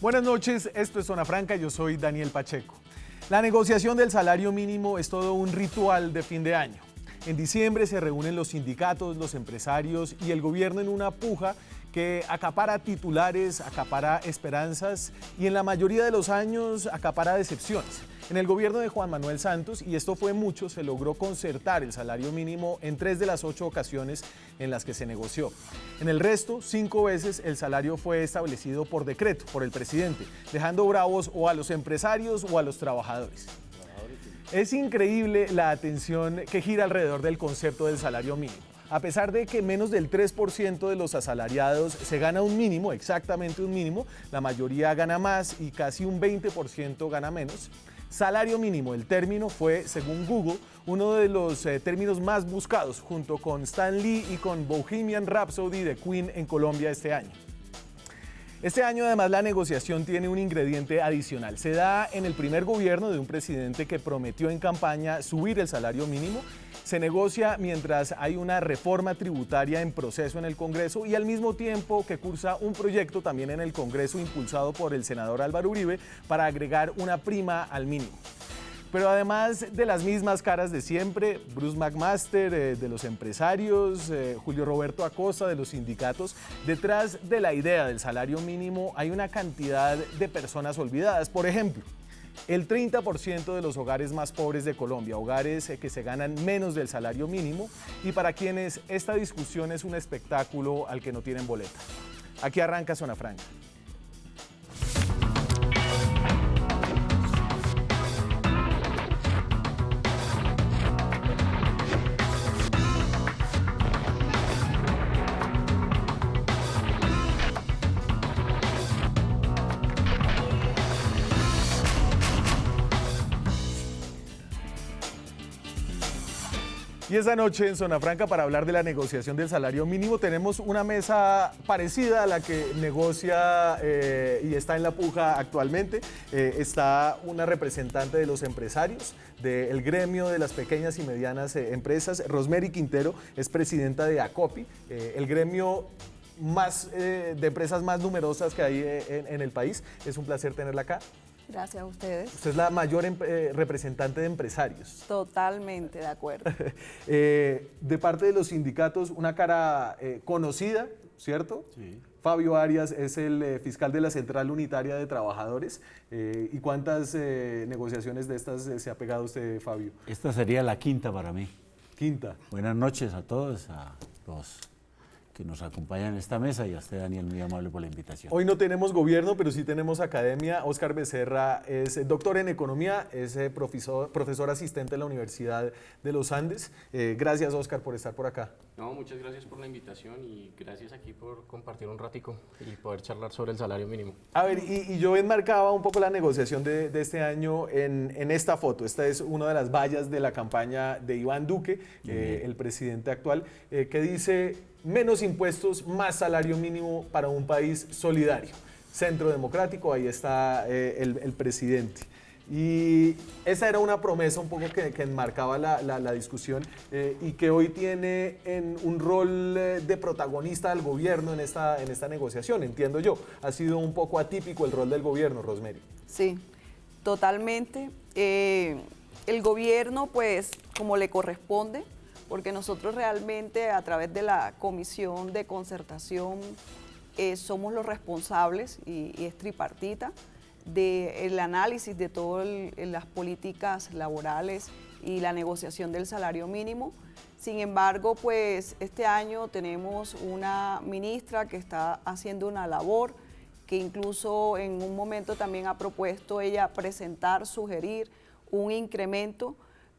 Buenas noches, esto es Zona Franca, yo soy Daniel Pacheco. La negociación del salario mínimo es todo un ritual de fin de año. En diciembre se reúnen los sindicatos, los empresarios y el gobierno en una puja que acapara titulares, acapara esperanzas y en la mayoría de los años acapara decepciones. En el gobierno de Juan Manuel Santos, y esto fue mucho, se logró concertar el salario mínimo en 3 de las 8 ocasiones en las que se negoció. En el resto, 5 veces el salario fue establecido por decreto, por el presidente, dejando bravos o a los empresarios o a los trabajadores. Es increíble la atención que gira alrededor del concepto del salario mínimo. A pesar de que menos del 3% de los asalariados se gana un mínimo, exactamente un mínimo, la mayoría gana más y casi un 20% gana menos. Salario mínimo, el término fue, según Google, uno de los términos más buscados, junto con Stan Lee y con Bohemian Rhapsody de Queen en Colombia este año. Este año además la negociación tiene un ingrediente adicional. Se da en el primer gobierno de un presidente que prometió en campaña subir el salario mínimo. Se negocia mientras hay una reforma tributaria en proceso en el Congreso y al mismo tiempo que cursa un proyecto también en el Congreso impulsado por el senador Álvaro Uribe para agregar una prima al mínimo. Pero además de las mismas caras de siempre, Bruce McMaster de los empresarios, Julio Roberto Acosta de los sindicatos, detrás de la idea del salario mínimo hay una cantidad de personas olvidadas. Por ejemplo, el 30% de los hogares más pobres de Colombia, hogares que se ganan menos del salario mínimo y para quienes esta discusión es un espectáculo al que no tienen boleta. Aquí arranca Zona Franca. Y esta noche en Zona Franca, para hablar de la negociación del salario mínimo, tenemos una mesa parecida a la que negocia y está en la puja actualmente. Está una representante de los empresarios, del gremio de las pequeñas y medianas empresas. Rosemary Quintero es presidenta de ACOPI, el gremio de empresas más numerosas que hay en el país. Es un placer tenerla acá. Gracias a ustedes. Usted es la mayor representante de empresarios. Totalmente de acuerdo. De parte de los sindicatos, una cara conocida, ¿cierto? Sí. Fabio Arias es el fiscal de la Central Unitaria de Trabajadores. ¿Y cuántas negociaciones de estas se ha pegado usted, Fabio? Esta sería la quinta para mí. Quinta. Buenas noches a todos, a los que nos acompañan en esta mesa y a usted, Daniel, muy amable por la invitación. Hoy no tenemos gobierno, pero sí tenemos academia. Óscar Becerra es doctor en economía, es profesor asistente en la Universidad de los Andes. Gracias, Óscar, por estar por acá. No, muchas gracias por la invitación y gracias aquí por compartir un ratico y poder charlar sobre el salario mínimo. A ver, y yo enmarcaba un poco la negociación de este año en esta foto. Esta es una de las vallas de la campaña de Iván Duque, el presidente actual, que dice: menos impuestos, más salario mínimo para un país solidario. Centro Democrático, ahí está el presidente. Y esa era una promesa un poco que enmarcaba la discusión y que hoy tiene en un rol de protagonista del gobierno en esta negociación, entiendo yo. Ha sido un poco atípico el rol del gobierno, Rosemary. Sí, totalmente. El gobierno, pues, como le corresponde, porque nosotros realmente a través de la Comisión de Concertación somos los responsables y es tripartita del análisis de todas las políticas laborales y la negociación del salario mínimo. Sin embargo, pues este año tenemos una ministra que está haciendo una labor que incluso en un momento también ha propuesto ella presentar, sugerir un incremento,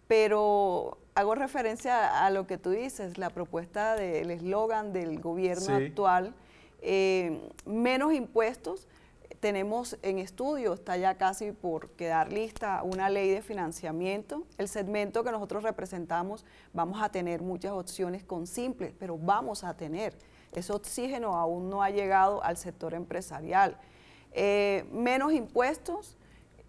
pero hago referencia a lo que tú dices, la propuesta del eslogan del gobierno actual, menos impuestos. Tenemos en estudio, está ya casi por quedar lista una ley de financiamiento. El segmento que nosotros representamos vamos a tener muchas opciones con simples, pero vamos a tener. Ese oxígeno aún no ha llegado al sector empresarial. Menos impuestos,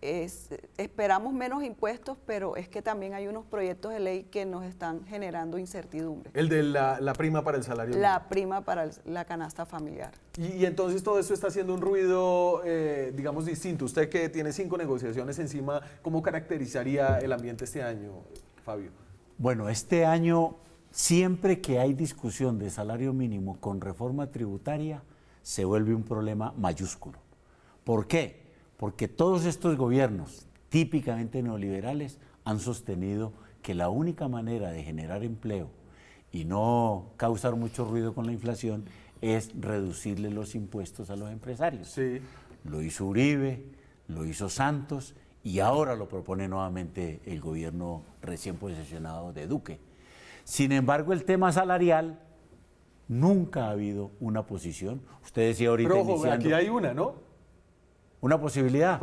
esperamos menos impuestos, pero es que también hay unos proyectos de ley que nos están generando incertidumbre. El de la prima para el salario mínimo. La prima para la canasta familiar. Y entonces todo esto está haciendo un ruido, digamos, distinto. Usted que tiene 5 negociaciones encima, ¿cómo caracterizaría el ambiente este año, Fabio? Bueno, este año, siempre que hay discusión de salario mínimo con reforma tributaria, se vuelve un problema mayúsculo. ¿Por qué? Porque todos estos gobiernos, típicamente neoliberales, han sostenido que la única manera de generar empleo y no causar mucho ruido con la inflación es reducirle los impuestos a los empresarios. Sí. Lo hizo Uribe, lo hizo Santos y ahora lo propone nuevamente el gobierno recién posesionado de Duque. Sin embargo, el tema salarial, nunca ha habido una posición. Usted decía ahorita Pero ojo, iniciando, aquí hay una, ¿no? una posibilidad.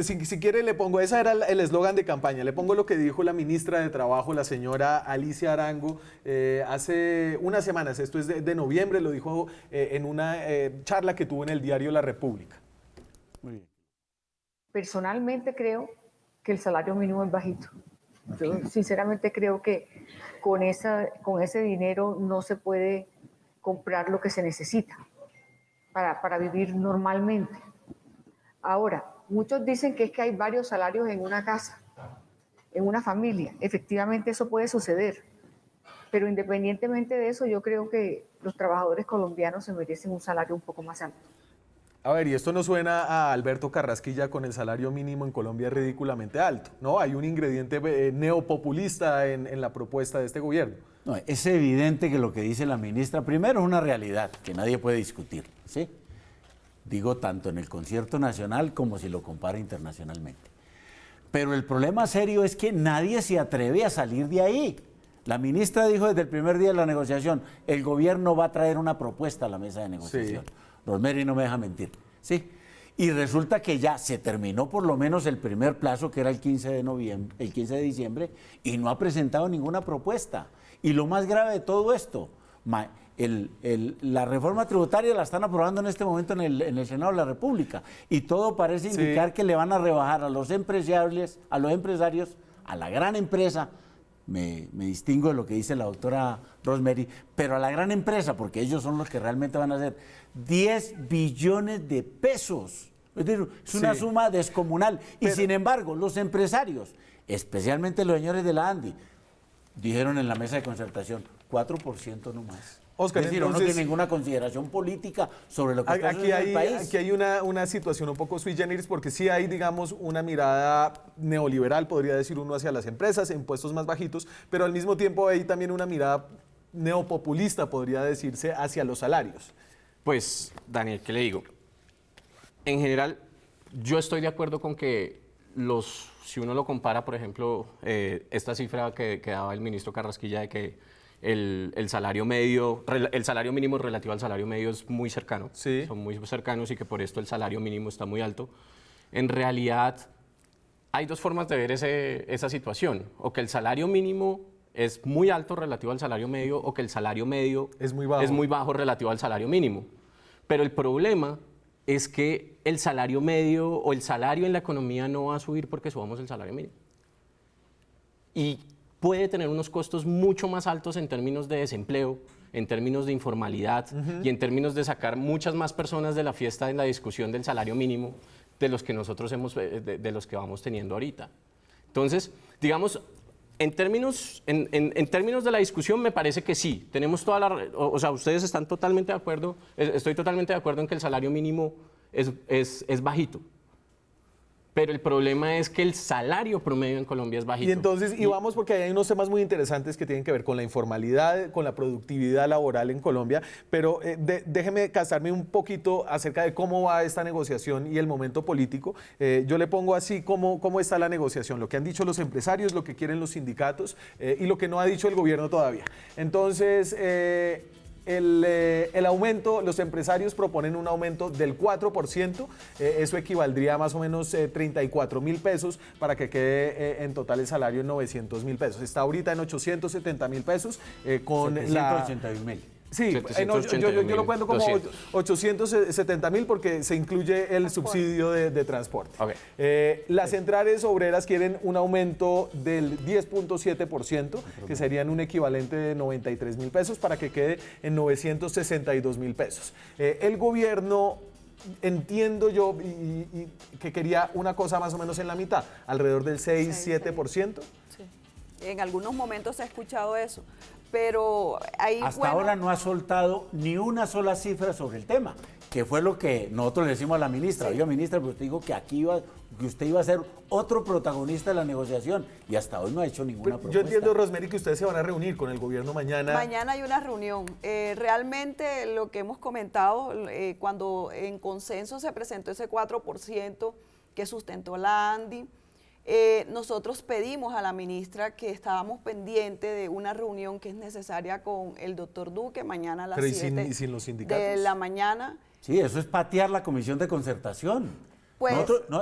Si quiere le pongo, esa era el eslogan de campaña, le pongo lo que dijo la ministra de Trabajo, la señora Alicia Arango, hace unas semanas, esto es de noviembre, lo dijo en una charla que tuvo en el diario La República. Muy bien. Personalmente creo que el salario mínimo es bajito. Yo sinceramente creo que con ese dinero no se puede comprar lo que se necesita para vivir normalmente. Ahora, muchos dicen que es que hay varios salarios en una casa, en una familia. Efectivamente eso puede suceder, pero independientemente de eso, yo creo que los trabajadores colombianos se merecen un salario un poco más alto. A ver, y esto no suena a Alberto Carrasquilla con el salario mínimo en Colombia ridículamente alto, ¿no? Hay un ingrediente neopopulista en la propuesta de este gobierno. No, es evidente que lo que dice la ministra, primero es una realidad que nadie puede discutir, ¿sí? Digo, tanto en el concierto nacional como si lo compara internacionalmente. Pero el problema serio es que nadie se atreve a salir de ahí. La ministra dijo desde el primer día de la negociación, el gobierno va a traer una propuesta a la mesa de negociación. Sí. Rosemary no me deja mentir, ¿sí? Y resulta que ya se terminó por lo menos el primer plazo, que era el 15 de diciembre, y no ha presentado ninguna propuesta. Y lo más grave de todo esto, la reforma tributaria la están aprobando en este momento en el Senado de la República y todo parece indicar que le van a rebajar a los empresarios, a la gran empresa, me distingo de lo que dice la doctora Rosemary, pero a la gran empresa, porque ellos son los que realmente van a hacer 10 billones de pesos. Es decir, es una suma descomunal. Y sin embargo, los empresarios, especialmente los señores de la ANDI, dijeron en la mesa de concertación, 4% no más. Oscar, es decir, entonces, no tiene ninguna consideración política sobre lo que está sucediendo en el país. Aquí hay una situación un poco sui generis, porque sí hay, digamos, una mirada neoliberal, podría decir uno, hacia las empresas, impuestos más bajitos, pero al mismo tiempo hay también una mirada neopopulista, podría decirse, hacia los salarios. Pues, Daniel, ¿qué le digo? En general, yo estoy de acuerdo con que si uno lo compara, por ejemplo, esta cifra que daba el ministro Carrasquilla de que el salario mínimo relativo al salario medio es muy cercano, sí. Son muy cercanos y que por esto el salario mínimo está muy alto. En realidad, hay dos formas de ver esa situación, o que el salario mínimo es muy alto relativo al salario medio, o que el salario medio es muy bajo relativo al salario mínimo. Pero el problema es que el salario medio o el salario en la economía no va a subir porque subamos el salario mínimo. Y puede tener unos costos mucho más altos en términos de desempleo, en términos de informalidad y en términos de sacar muchas más personas de la fiesta en la discusión del salario mínimo de los que nosotros de los que vamos teniendo ahorita. Entonces, digamos, en términos de la discusión me parece que sí, tenemos o sea, ustedes están totalmente de acuerdo, estoy totalmente de acuerdo en que el salario mínimo es bajito. Pero el problema es que el salario promedio en Colombia es bajito. Y entonces, y vamos porque hay unos temas muy interesantes que tienen que ver con la informalidad, con la productividad laboral en Colombia, pero déjeme casarme un poquito acerca de cómo va esta negociación y el momento político. Yo le pongo así cómo está la negociación, lo que han dicho los empresarios, lo que quieren los sindicatos y lo que no ha dicho el gobierno todavía. Entonces, el aumento, los empresarios proponen un aumento del 4%, eso equivaldría a más o menos 34.000 pesos para que quede en total el salario en 900.000 pesos. Está ahorita en 870.000 pesos con 781.000. Sí, no, yo lo cuento como 870.000 porque se incluye el subsidio de transporte. Okay. Las centrales obreras quieren un aumento del 10.7%, que serían un equivalente de 93.000 pesos para que quede en 962.000 pesos. El gobierno, entiendo yo, y que quería una cosa más o menos en la mitad, alrededor del 6-7%. Sí. En algunos momentos se ha escuchado eso. Pero ahí, hasta ahora no ha soltado ni una sola cifra sobre el tema, que fue lo que nosotros le decimos a la ministra. Oiga, ministra, pero usted dijo que que usted iba a ser otro protagonista de la negociación y hasta hoy no ha hecho ninguna propuesta. Yo entiendo, Rosemary, que ustedes se van a reunir con el gobierno mañana. Mañana hay una reunión. Realmente lo que hemos comentado, cuando en consenso se presentó ese 4% que sustentó la ANDI, nosotros pedimos a la ministra que estábamos pendientes de una reunión que es necesaria con el doctor Duque mañana a las 7 sin los sindicatos de la mañana. Sí, eso es patear la comisión de concertación. Pues,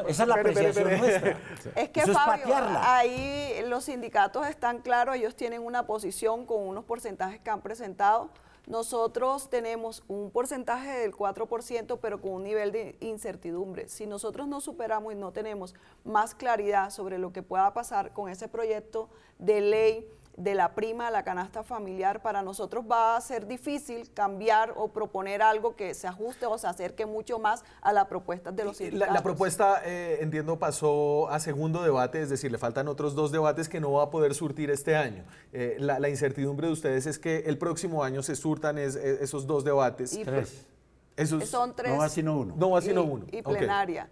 esa es la apreciación nuestra. Es que, eso Fabio, es patearla. ahí los sindicatos están claros, ellos tienen una posición con unos porcentajes que han presentado. Nosotros tenemos un porcentaje del 4%, pero con un nivel de incertidumbre. Si nosotros no superamos y no tenemos más claridad sobre lo que pueda pasar con ese proyecto de ley de la prima a la canasta familiar, para nosotros va a ser difícil cambiar o proponer algo que se ajuste o se acerque mucho más a las propuestas de los sindicatos. La propuesta, entiendo, pasó a segundo debate, es decir, le faltan otros 2 debates que no va a poder surtir este año. La incertidumbre de ustedes es que el próximo año se surtan esos 2 debates. Y 3. son 3. No va sino uno. No va sino uno. Y plenaria.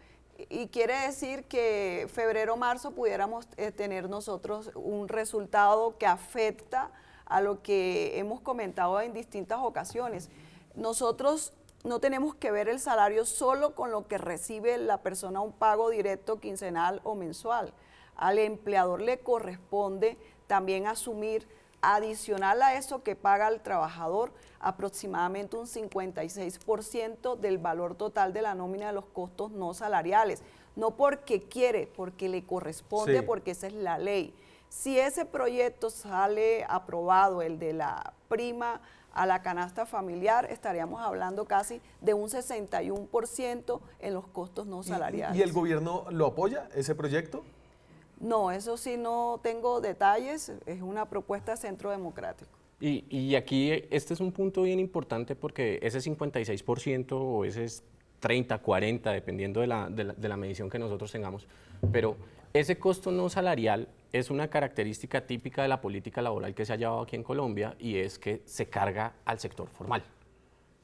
Y quiere decir que febrero-marzo pudiéramos tener nosotros un resultado que afecta a lo que hemos comentado en distintas ocasiones. Nosotros no tenemos que ver el salario solo con lo que recibe la persona, un pago directo quincenal o mensual. Al empleador le corresponde también asumir, adicional a eso que paga el trabajador, aproximadamente un 56% del valor total de la nómina de los costos no salariales. No porque quiere, porque le corresponde, sí, porque esa es la ley. Si ese proyecto sale aprobado, el de la prima a la canasta familiar, estaríamos hablando casi de un 61% en los costos no salariales. ¿Y el gobierno lo apoya, ese proyecto? No, eso sí no tengo detalles, es una propuesta de Centro Democrático. Y aquí este es un punto bien importante porque ese 56% o ese 30, 40, dependiendo de la medición que nosotros tengamos, pero ese costo no salarial es una característica típica de la política laboral que se ha llevado aquí en Colombia y es que se carga al sector formal.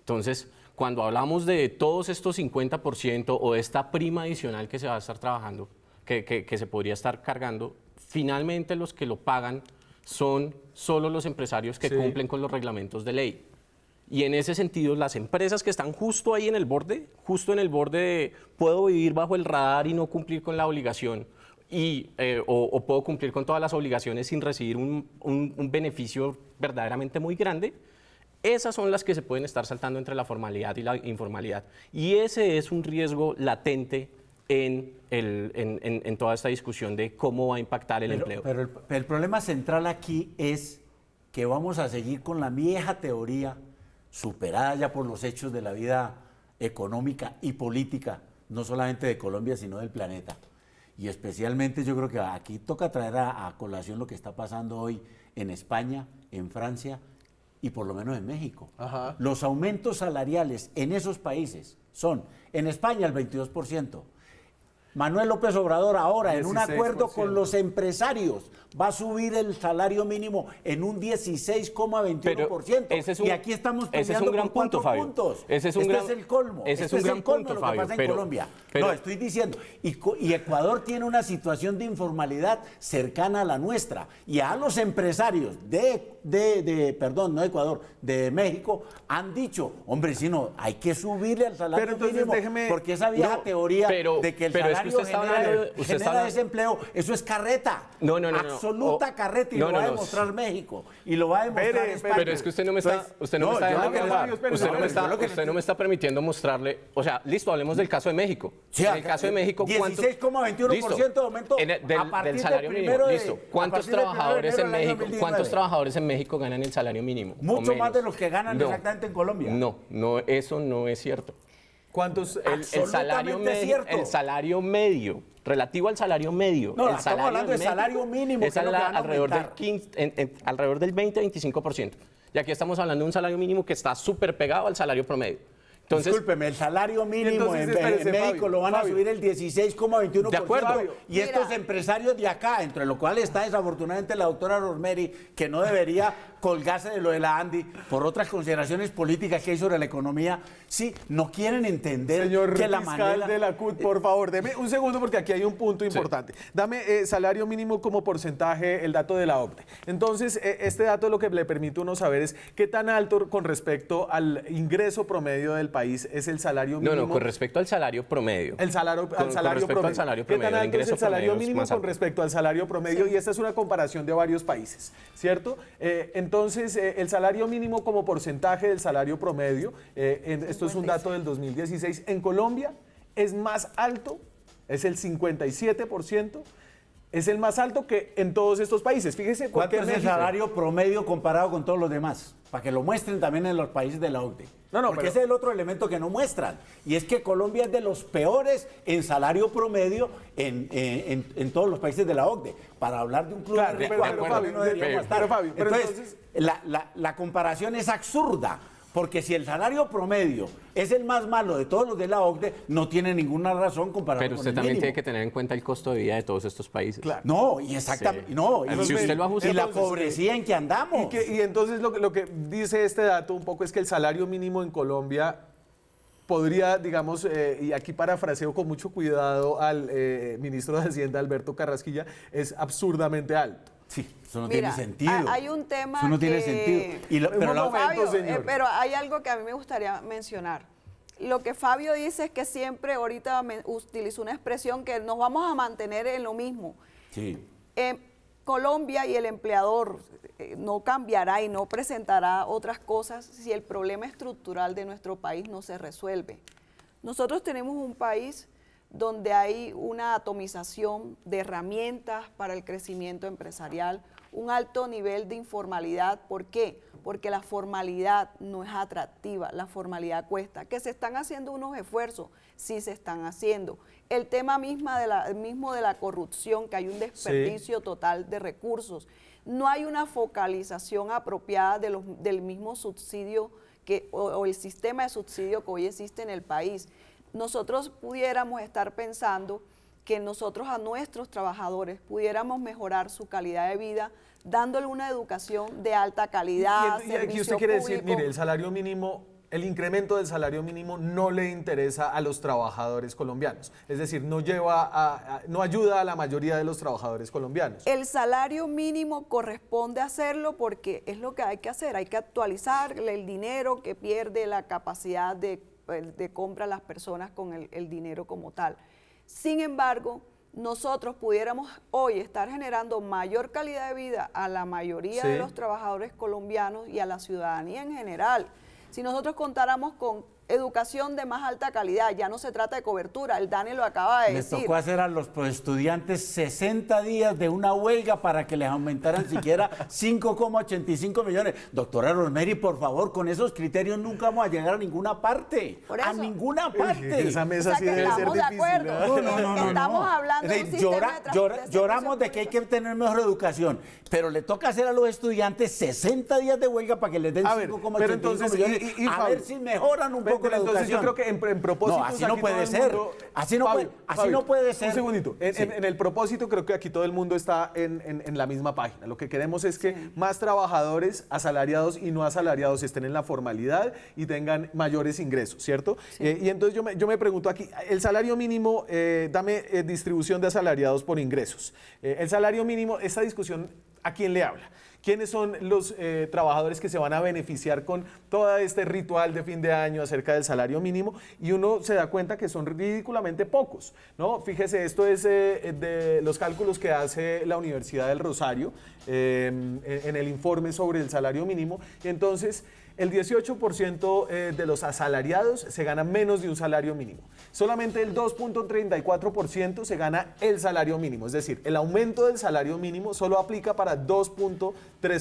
Entonces, cuando hablamos de todos estos 50% o esta prima adicional que se va a estar trabajando, que se podría estar cargando, finalmente los que lo pagan son solo los empresarios que cumplen con los reglamentos de ley. Y en ese sentido, las empresas que están justo ahí en el borde, de puedo vivir bajo el radar y no cumplir con la obligación, o puedo cumplir con todas las obligaciones sin recibir un beneficio verdaderamente muy grande, esas son las que se pueden estar saltando entre la formalidad y la informalidad. Y ese es un riesgo latente en toda esta discusión de cómo va a impactar el empleo. Pero el problema central aquí es que vamos a seguir con la vieja teoría, superada ya por los hechos de la vida económica y política, no solamente de Colombia, sino del planeta. Y especialmente yo creo que aquí toca traer a colación lo que está pasando hoy en España, en Francia y por lo menos en México. Ajá. Los aumentos salariales en esos países son, en España el 22%, Manuel López Obrador ahora, en un acuerdo con los empresarios, va a subir el salario mínimo en un 16,21%. Y aquí estamos peleando por 4 puntos. Ese es el colmo. Ese es un gran punto, de lo Fabio, que pasa en Colombia. No, estoy diciendo. Y Ecuador tiene una situación de informalidad cercana a la nuestra. Y a los empresarios perdón, no de Ecuador, de México, han dicho, hombre, si no, hay que subirle al salario mínimo. Porque esa vieja teoría de que el salario salario genera desempleo, eso es carreta. No. Absoluta carreta, y lo va a demostrar México. Y lo va a demostrar España. Pero es que usted no me está, usted no me está permitiendo mostrarle, o sea, listo, hablemos del caso de México. Sí, en el caso de México, 16,21% de aumento del salario mínimo. Listo. ¿Cuántos trabajadores en México ganan el salario mínimo? Mucho más de los que ganan exactamente en Colombia. No, eso no es cierto. ¿Cuántos? El salario medio, relativo al salario medio. No, el estamos hablando de salario mínimo. Es alrededor del 20-25%. Y aquí estamos hablando de un salario mínimo que está súper pegado al salario promedio. Entonces, discúlpeme, el salario mínimo en México Fabio, lo van a subir el 16,21%. De acuerdo. Y estos empresarios de acá, entre los cuales está desafortunadamente la doctora Rosemary, que no debería colgarse de lo de la ANDI por otras consideraciones políticas que hay sobre la economía, sí, no quieren entender Señor que la fiscal manera... de la CUT, por favor, deme un segundo porque aquí hay un punto importante. Dame salario mínimo como porcentaje, el dato de la OCDE. Entonces, este dato lo que le permite uno saber es qué tan alto con respecto al ingreso promedio del país es el salario mínimo. No, con respecto al salario promedio. Al salario promedio. ¿Qué tan alto es el salario mínimo con respecto al salario promedio? Y esta es una comparación de varios países, ¿cierto? Entonces, el salario mínimo como porcentaje del salario promedio, esto es un dato del 2016, en Colombia es más alto, es el 57%, es el más alto que en todos estos países. Fíjese ¿cuánto es el salario promedio comparado con todos los demás? Para que lo muestren también en los países de la OCDE. Porque ese es el otro elemento que no muestran. Y es que Colombia es de los peores en salario promedio en todos los países de la OCDE. Para hablar de un club de Fabio, no deberíamos estar. Entonces, la comparación es absurda. Porque si el salario promedio es el más malo de todos los de la OCDE, no tiene ninguna razón comparado con el mínimo. Pero usted también tiene que tener en cuenta el costo de vida de todos estos países. Claro. No, y exactamente. Sí. No, si usted lo ajusta, y la pobrecía en que andamos. Y entonces lo que dice este dato un poco es que el salario mínimo en Colombia podría, digamos, y aquí parafraseo con mucho cuidado al ministro de Hacienda, Alberto Carrasquilla, es absurdamente alto. Sí, eso no tiene sentido. Hay un tema eso no tiene sentido. Pero hay algo que a mí me gustaría mencionar. Lo que Fabio dice es que siempre, ahorita utilizó una expresión que nos vamos a mantener en lo mismo. Sí. Colombia y el empleador no cambiará y no presentará otras cosas si el problema estructural de nuestro país no se resuelve. Nosotros tenemos un país donde hay una atomización de herramientas para el crecimiento empresarial, un alto nivel de informalidad. ¿Por qué? Porque la formalidad no es atractiva, la formalidad cuesta. Que se están haciendo unos esfuerzos, sí se están haciendo. El tema mismo de la corrupción, que hay un desperdicio total de recursos. No hay una focalización apropiada del mismo subsidio o el sistema de subsidio que hoy existe en el país. Nosotros pudiéramos estar pensando que nosotros a nuestros trabajadores pudiéramos mejorar su calidad de vida dándole una educación de alta calidad, y aquí usted quiere decir, mire, el salario mínimo, el incremento del salario mínimo no le interesa a los trabajadores colombianos, es decir, no ayuda a la mayoría de los trabajadores colombianos. El salario mínimo corresponde hacerlo porque es lo que hay que hacer, hay que actualizar el dinero que pierde la capacidad de compra a las personas con el dinero como tal. Sin embargo, nosotros pudiéramos hoy estar generando mayor calidad de vida a la mayoría de los trabajadores colombianos y a la ciudadanía en general. Si nosotros contáramos con educación de más alta calidad, ya no se trata de cobertura, el Dani lo acaba de decir. Les tocó hacer a los estudiantes 60 días de una huelga para que les aumentaran siquiera 5,85 millones. Doctora Rosemary, por favor, con esos criterios nunca vamos a llegar a ninguna parte. A ninguna parte. Esa mesa sí debe ser difícil. No, estamos hablando de un sistema de lloramos de que hay que tener mejor educación, pero le toca hacer a los estudiantes 60 días de huelga para que les den 5,85 millones. A ver si mejoran un poco. Entonces yo creo que en propósito... No, así no puede ser. Así no puede ser. Un segundito. En el propósito creo que aquí todo el mundo está en la misma página. Lo que queremos es que más trabajadores asalariados y no asalariados estén en la formalidad y tengan mayores ingresos, ¿cierto? Sí. Y entonces yo me pregunto aquí, el salario mínimo, dame distribución de asalariados por ingresos. El salario mínimo, esta discusión ¿a quién le habla? ¿Quiénes son los trabajadores que se van a beneficiar con todo este ritual de fin de año acerca del salario mínimo? Y uno se da cuenta que son ridículamente pocos, ¿no? Fíjese, esto es de los cálculos que hace la Universidad del Rosario en el informe sobre el salario mínimo. Y entonces, el 18% de los asalariados se gana menos de un salario mínimo. Solamente el 2.34% se gana el salario mínimo. Es decir, el aumento del salario mínimo solo aplica para 2.3%.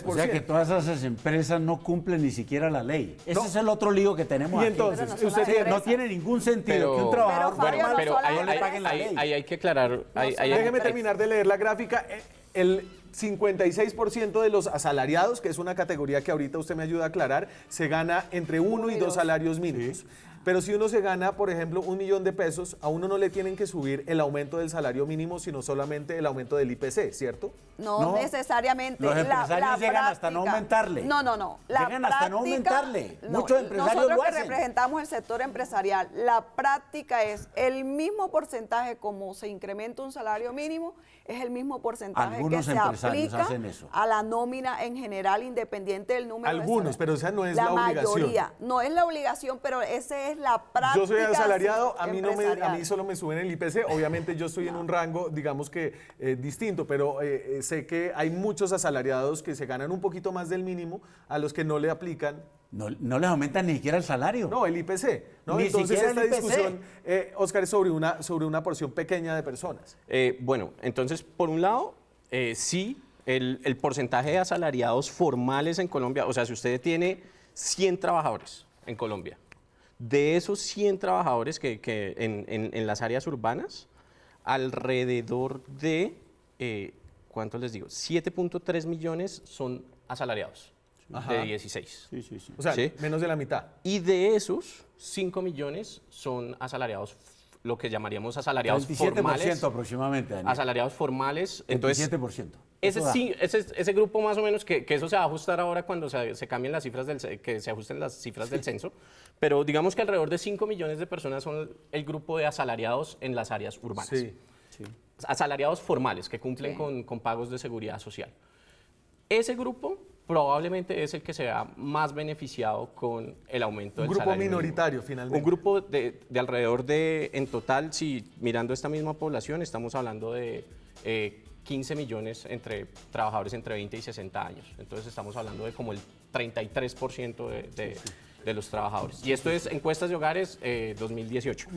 O sea que todas esas empresas no cumplen ni siquiera la ley. Ese es el otro lío que tenemos Y aquí. entonces, Pero no son usted las tiene- No empresas. tiene ningún sentido Pero- que un trabajador Pero, Fabio, normal no pero son las no le paguen la ley. ahí hay que aclarar. Déjeme terminar de leer la gráfica. El 56% de los asalariados, que es una categoría que ahorita usted me ayuda a aclarar, se gana entre 1 y 2 salarios mínimos. Pero si uno se gana, por ejemplo, 1 millón de pesos, a uno no le tienen que subir el aumento del salario mínimo, sino solamente el aumento del IPC, ¿cierto? No, No, necesariamente. los empresarios llegan hasta no aumentarle. No. Llegan hasta no aumentarle. Muchos empresarios nosotros lo que hacen. representamos el sector empresarial, la práctica es el mismo porcentaje como se incrementa un salario mínimo, es el mismo porcentaje Algunos que se empresarios aplica hacen eso. a la nómina en general, independiente del número de Algunos, salarios. pero esa no es la obligación. mayoría. No es la obligación, pero esa es la práctica. Yo soy asalariado, a mí empresarial. solo me suben el IPC. Obviamente yo estoy en un rango, digamos que distinto, pero sé que hay muchos asalariados que se ganan un poquito más del mínimo a los que no le aplican. No les aumentan ni siquiera el salario. No, el IPC. ¿no? Ni Entonces siquiera esta el IPC. discusión, Oscar, es sobre una porción pequeña de personas. Bueno, entonces, por un lado, sí, el porcentaje de asalariados formales en Colombia, o sea, si usted tiene 100 trabajadores en Colombia, de esos 100 trabajadores que en las áreas urbanas, alrededor de, ¿cuánto les digo? 7.3 millones son asalariados Ajá. de 16. Sí, sí, sí. O sea, Sí. menos de la mitad. Y de esos, 5 millones son asalariados, lo que llamaríamos asalariados 27% formales. aproximadamente, Daniel. Asalariados formales. Entonces, 27%. ese, Eso da. sí, ese grupo más o menos, que eso se va a ajustar ahora cuando se cambien las cifras, que se ajusten las cifras del censo, pero digamos que alrededor de 5 millones de personas son el grupo de asalariados en las áreas urbanas. Sí. Asalariados formales, que cumplen Sí. con pagos de seguridad social. Ese grupo probablemente es el que se vea más beneficiado con el aumento Un del grupo salario mínimo. minoritario, finalmente. Un grupo de alrededor de, en total, si mirando esta misma población, estamos hablando de 15 millones entre trabajadores entre 20 y 60 años. Entonces estamos hablando de como el 33% de los trabajadores. Y esto es encuestas de hogares 2018.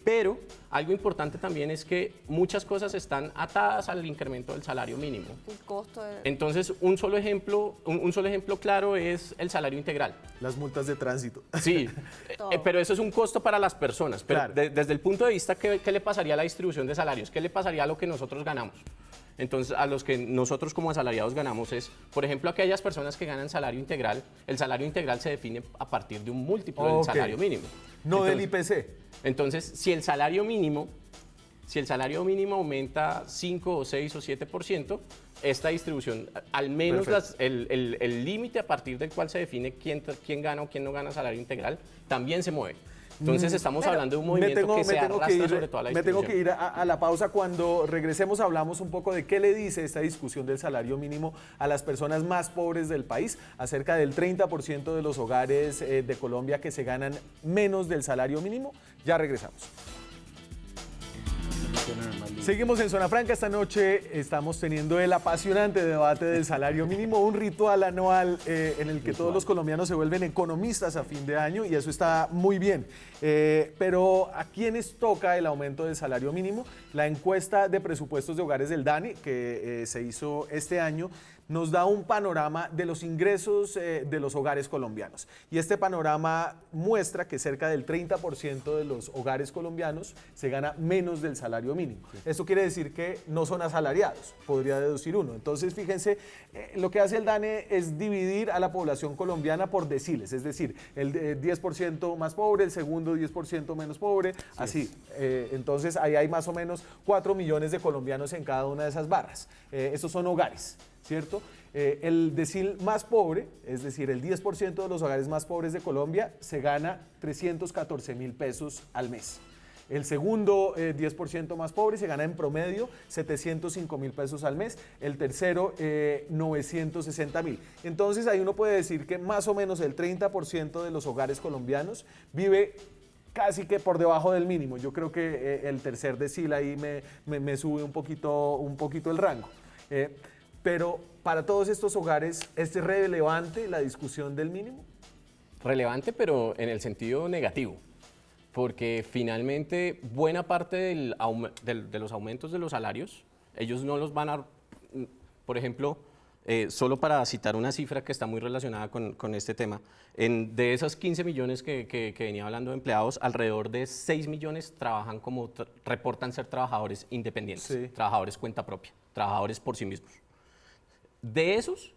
Pero algo importante también es que muchas cosas están atadas al incremento del salario mínimo. El costo de... Entonces, un solo ejemplo claro es el salario integral. Las multas de tránsito. Sí, Todo. pero eso es un costo para las personas. Pero Claro. desde el punto de vista, ¿qué le pasaría a la distribución de salarios? ¿Qué le pasaría a lo que nosotros ganamos? Entonces, a los que nosotros como asalariados ganamos es, por ejemplo, aquellas personas que ganan salario integral, el salario integral se define a partir de un múltiplo del Ok. salario mínimo. No del Entonces- IPC. Entonces, si el salario mínimo aumenta 5 o 6 o 7%, esta distribución, al menos Perfecto. el límite a partir del cual se define quién gana o quién no gana salario integral, también se mueve. Entonces estamos hablando de un movimiento que se arrastra sobre toda la Me tengo distribución. que ir a la pausa. Cuando regresemos hablamos un poco de qué le dice esta discusión del salario mínimo a las personas más pobres del país, acerca del 30% de los hogares de Colombia que se ganan menos del salario mínimo. Ya regresamos. Seguimos en Zona Franca. Esta noche estamos teniendo el apasionante debate del salario mínimo, un ritual anual en el que todos los colombianos se vuelven economistas a fin de año y eso está muy bien. Pero ¿a quiénes toca el aumento del salario mínimo? La encuesta de presupuestos de hogares del DANE, que se hizo este año, nos da un panorama de los ingresos de los hogares colombianos. Y este panorama muestra que cerca del 30% de los hogares colombianos se gana menos del salario mínimo. Esto quiere decir que no son asalariados, podría deducir uno. Entonces, fíjense, lo que hace el DANE es dividir a la población colombiana por deciles, es decir, el 10% más pobre, el segundo 10% menos pobre, así. Entonces, ahí hay más o menos 4 millones de colombianos en cada una de esas barras. Estos son hogares, ¿cierto? El decil más pobre, es decir, el 10% de los hogares más pobres de Colombia, se gana 314.000 pesos al mes. El segundo 10% más pobre se gana en promedio 705.000 pesos al mes, el tercero 960.000. Entonces ahí uno puede decir que más o menos el 30% de los hogares colombianos vive casi que por debajo del mínimo. Yo creo que el tercer decil ahí me sube un poquito el rango. Pero para todos estos hogares, ¿es relevante la discusión del mínimo? Relevante, pero en el sentido negativo, porque finalmente buena parte de los aumentos de los salarios, ellos no los van a, por ejemplo, solo para citar una cifra que está muy relacionada con este tema, de esas 15 millones que venía hablando de empleados, alrededor de 6 millones trabajan reportan ser trabajadores independientes, Sí. trabajadores cuenta propia, trabajadores por sí mismos. De esos,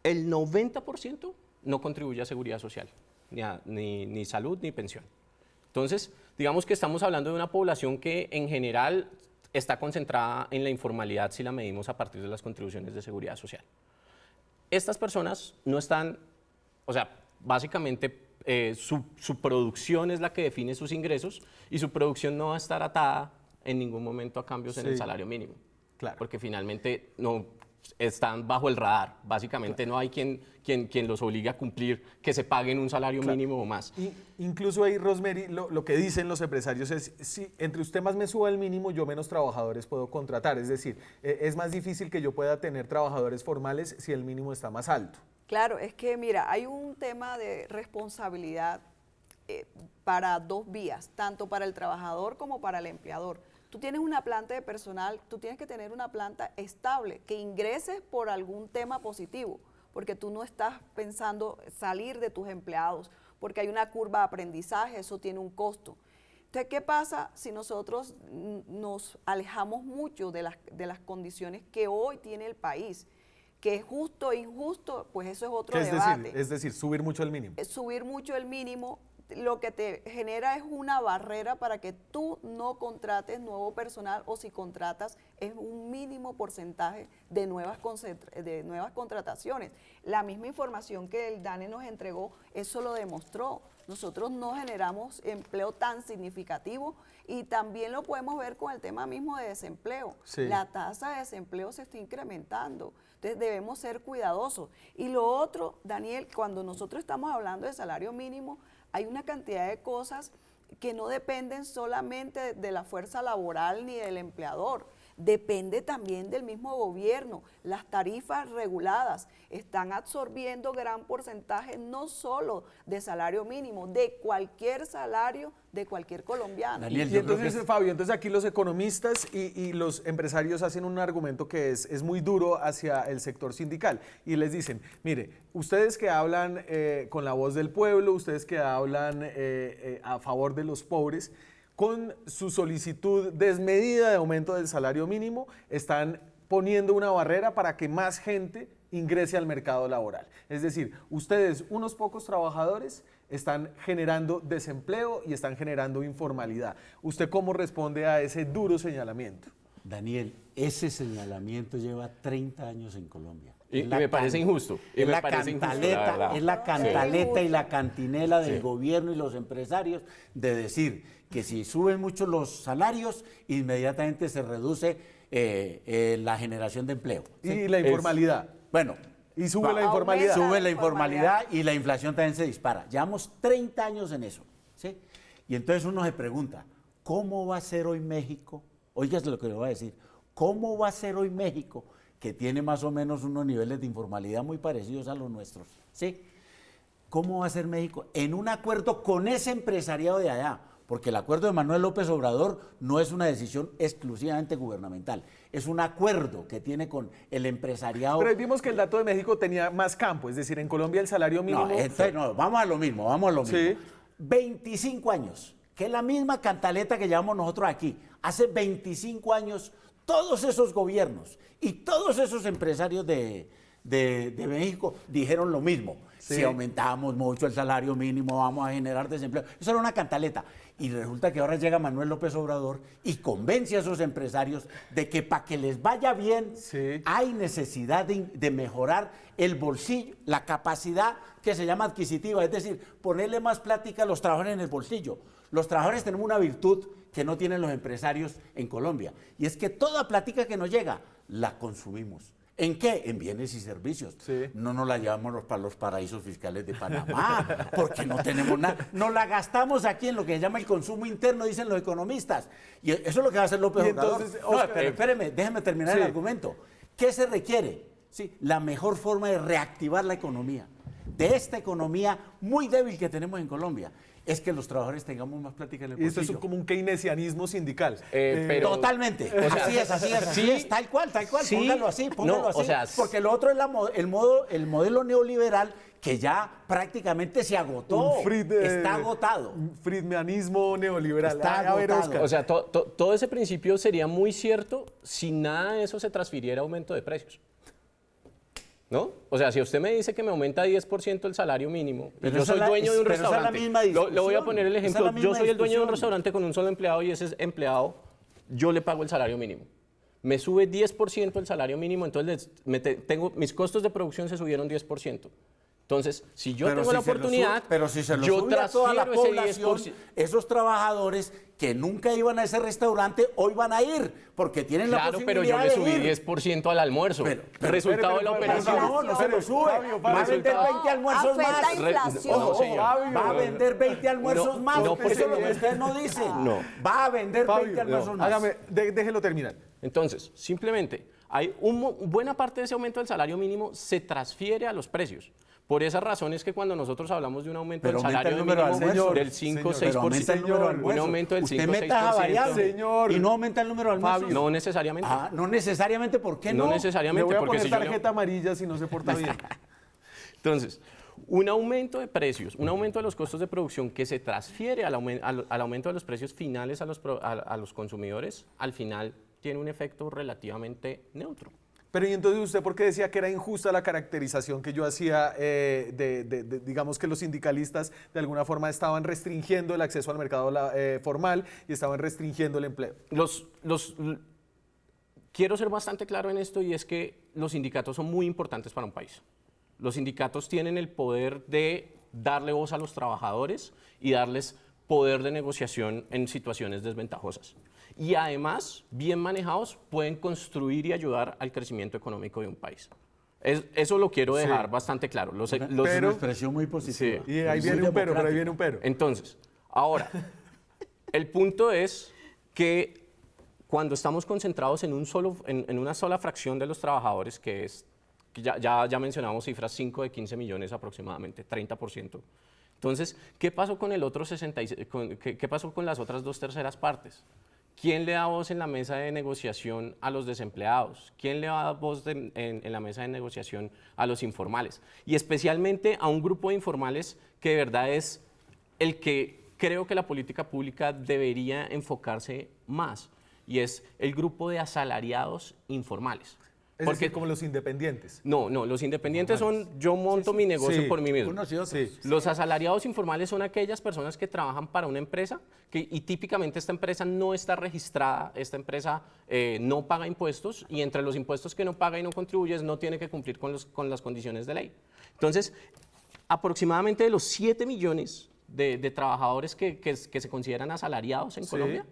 el 90% no contribuye a seguridad social, ni salud, ni pensión. Entonces, digamos que estamos hablando de una población que en general está concentrada en la informalidad si la medimos a partir de las contribuciones de seguridad social. Estas personas no están, o sea, básicamente su producción es la que define sus ingresos y su producción no va a estar atada en ningún momento a cambios en el Sí. salario mínimo. Claro. Porque finalmente no están bajo el radar. Básicamente no hay quien los obligue a cumplir que se paguen un salario mínimo o más. Incluso ahí, Rosemary, lo que dicen los empresarios es, si entre usted más me suba el mínimo, yo menos trabajadores puedo contratar. Es decir, es más difícil que yo pueda tener trabajadores formales si el mínimo está más alto. Claro, es que mira, hay un tema de responsabilidad para dos vías, tanto para el trabajador como para el empleador. Tú tienes una planta de personal, tú tienes que tener una planta estable, que ingreses por algún tema positivo, porque tú no estás pensando salir de tus empleados, porque hay una curva de aprendizaje, eso tiene un costo. Entonces, ¿qué pasa si nosotros nos alejamos mucho de las condiciones que hoy tiene el país? Que es justo e injusto, pues eso es otro debate. Es decir, subir mucho el mínimo. Subir mucho el mínimo lo que te genera es una barrera para que tú no contrates nuevo personal, o si contratas es un mínimo porcentaje de nuevas contrataciones. La misma información que el DANE nos entregó, eso lo demostró. Nosotros no generamos empleo tan significativo y también lo podemos ver con el tema mismo de desempleo. Sí. La tasa de desempleo se está incrementando, entonces debemos ser cuidadosos. Y lo otro, Daniel, cuando nosotros estamos hablando de salario mínimo, hay una cantidad de cosas que no dependen solamente de la fuerza laboral ni del empleador, depende también del mismo gobierno. Las tarifas reguladas están absorbiendo gran porcentaje no solo de salario mínimo, de cualquier salario de cualquier colombiano. Daniel, Y yo creo entonces, que Fabio, entonces aquí los economistas y los empresarios hacen un argumento que es muy duro hacia el sector sindical y les dicen, mire, ustedes que hablan con la voz del pueblo, ustedes que hablan a favor de los pobres, con su solicitud desmedida de aumento del salario mínimo, están poniendo una barrera para que más gente ingrese al mercado laboral. Es decir, ustedes, unos pocos trabajadores, están generando desempleo y están generando informalidad. ¿Usted cómo responde a ese duro señalamiento? Daniel, ese señalamiento lleva 30 años en Colombia. Y me parece injusto. Es la cantaleta, Sí. y la cantinela del gobierno y los empresarios de decir que si suben mucho los salarios, inmediatamente se reduce la generación de empleo. Y la informalidad. Bueno, Y sube la Aumenta. informalidad. sube la informalidad y la inflación también se dispara. Llevamos 30 años en eso, ¿sí? Y entonces uno se pregunta, ¿cómo va a ser hoy México? Óigase lo que le voy a decir. ¿Cómo va a ser hoy México, que tiene más o menos unos niveles de informalidad muy parecidos a los nuestros? ¿Sí? ¿Cómo va a ser México en un acuerdo con ese empresariado de allá? Porque el acuerdo de Manuel López Obrador no es una decisión exclusivamente gubernamental, es un acuerdo que tiene con el empresariado. Pero ahí vimos que el dato de México tenía más campo, es decir, en Colombia el salario mínimo... No, entonces, no, vamos a lo mismo. Sí. 25 años, que es la misma cantaleta que llevamos nosotros aquí. Hace 25 años, todos esos gobiernos y todos esos empresarios de México dijeron lo mismo. Sí. Si aumentamos mucho el salario mínimo, vamos a generar desempleo. Eso era una cantaleta. Y resulta que ahora llega Manuel López Obrador y convence a esos empresarios de que para que les vaya bien, Sí. hay necesidad de mejorar el bolsillo, la capacidad que se llama adquisitiva, es decir, ponerle más plática a los trabajadores en el bolsillo. Los trabajadores tenemos una virtud que no tienen los empresarios en Colombia. Y es que toda plática que nos llega, la consumimos. ¿En qué? En bienes y servicios. Sí. No nos la llevamos para los paraísos fiscales de Panamá, porque no tenemos nada. Nos la gastamos aquí en lo que se llama el consumo interno, dicen los economistas. Y eso es lo que va a hacer López Y Obrador. entonces, No, Oscar, pero espéreme, déjeme terminar sí. el argumento. ¿Qué se requiere? Sí, la mejor forma de reactivar la economía, de esta economía muy débil que tenemos en Colombia, es que los trabajadores tengamos más plática en el Y esto bolsillo. es como un keynesianismo sindical. Pero- Totalmente. Así es, sí, tal cual, sí, póngalo así, no, así. o sea, porque lo otro es el modelo neoliberal que ya prácticamente se agotó. Está agotado. Un friedmanismo neoliberal. Está A ver, agotado. Oscar. O sea, todo ese principio sería muy cierto si nada de eso se transfiriera a aumento de precios. ¿No? O sea, si usted me dice que me aumenta 10% el salario mínimo, y Pero yo esa soy es la- dueño de un pero esa es la restaurante, misma le voy a discusión. poner el Esa es ejemplo, la yo misma soy el dueño de un discusión. restaurante con un solo empleado y ese empleado, yo le pago el salario mínimo. Me sube 10% el salario mínimo, entonces mis costos de producción se subieron 10%. Entonces, si yo tengo la oportunidad, pero si se lo yo sube a toda la transfiero ese población, 10%. esos trabajadores que nunca iban a ese restaurante, hoy van a ir, porque tienen la Claro, pero posibilidad yo le subí de ir. 10% al almuerzo. Pero Resultado de la operación. no se lo sube. Fabio, Va a vender Fabio. 20 almuerzos Afecta más. inflación. No, señor. Va a vender 20 almuerzos más. no, porque Eso es lo que no. ustedes no dicen. No. Va a vender 20 Fabio, almuerzos más. hágame, déjelo terminar. Entonces, simplemente, hay buena parte de ese aumento del salario mínimo se transfiere a los precios. Por esas razones que cuando nosotros hablamos de un aumento Pero del aumenta salario el número de mínimo almuerzos. del 5 Señor, 6%, Pero aumenta el número de un almuerzos. aumento del 5 Usted meta esa 6%. variable, Señor. y no aumenta el número de almuerzos. Fabio. No necesariamente. Ah, no necesariamente, ¿por qué no? No Le necesariamente, voy a porque poner si yo le- tarjeta amarilla si no se porta bien. Entonces, un aumento de precios, un aumento de los costos de producción que se transfiere al aumento de los precios finales a los consumidores, al final tiene un efecto relativamente neutro. Pero y entonces usted, ¿por qué decía que era injusta la caracterización que yo hacía digamos que los sindicalistas de alguna forma estaban restringiendo el acceso al mercado formal y estaban restringiendo el empleo? Quiero ser bastante claro en esto, y es que los sindicatos son muy importantes para un país. Los sindicatos tienen el poder de darle voz a los trabajadores y darles poder de negociación en situaciones desventajosas. Y además, bien manejados, pueden construir y ayudar al crecimiento económico de un país. Eso lo quiero dejar bastante claro. Es una Pero- expresión muy positiva. Y ahí Muy viene un pero, pero ahí democrática. viene un pero. Entonces, ahora, el punto es que cuando estamos concentrados en una sola fracción de los trabajadores, que es, que ya mencionamos cifras, 5 de 15 millones aproximadamente, 30%. Entonces, ¿qué pasó con el otro 66? ¿Qué pasó con las otras 2/3 partes? ¿Quién le da voz en la mesa de negociación a los desempleados? ¿Quién le da voz en la mesa de negociación a los informales? Y especialmente a un grupo de informales que de verdad es el que creo que la política pública debería enfocarse más, y es el grupo de asalariados informales. Es decir, como los independientes. No, los independientes son, yo monto mi negocio Sí, por mí mismo. Unos y otros. Sí. Los asalariados informales son aquellas personas que trabajan para una empresa y típicamente esta empresa no está registrada, esta empresa no paga impuestos, y entre los impuestos que no paga y no contribuye no tiene que cumplir con las condiciones de ley. Entonces, aproximadamente de los 7 millones de trabajadores que se consideran asalariados en Colombia,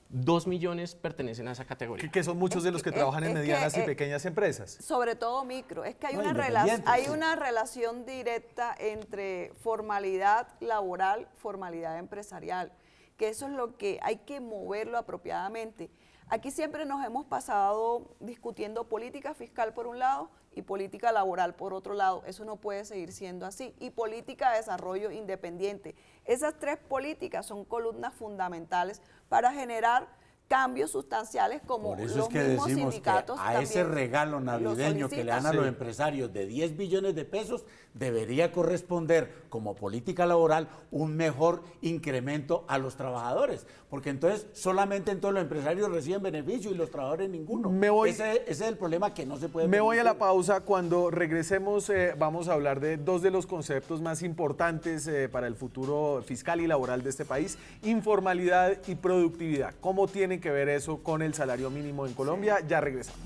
2 millones pertenecen a esa categoría. Que son muchos de los que trabajan en es que, medianas y pequeñas empresas. Sobre todo micro. Es que hay, No, una, independientes, hay sí. una relación directa entre formalidad laboral, formalidad empresarial, que eso es lo que hay que moverlo apropiadamente. Aquí siempre nos hemos pasado discutiendo política fiscal por un lado y política laboral por otro lado. Eso no puede seguir siendo así. Y política de desarrollo independiente. Esas tres políticas son columnas fundamentales para generar cambios sustanciales como Por eso los es que mismos decimos que sindicatos a ese también regalo lo navideño que le dan a Sí. los empresarios de 10 billones de pesos debería corresponder como política laboral un mejor incremento a los trabajadores, porque entonces solamente entonces los empresarios reciben beneficio y los trabajadores ninguno. Ese es el problema que no se puede Me voy a la permitir. pausa. Cuando regresemos vamos a hablar de dos de los conceptos más importantes para el futuro fiscal y laboral de este país: informalidad y productividad. ¿Cómo tiene que ver eso con el salario mínimo en Colombia? Ya regresamos.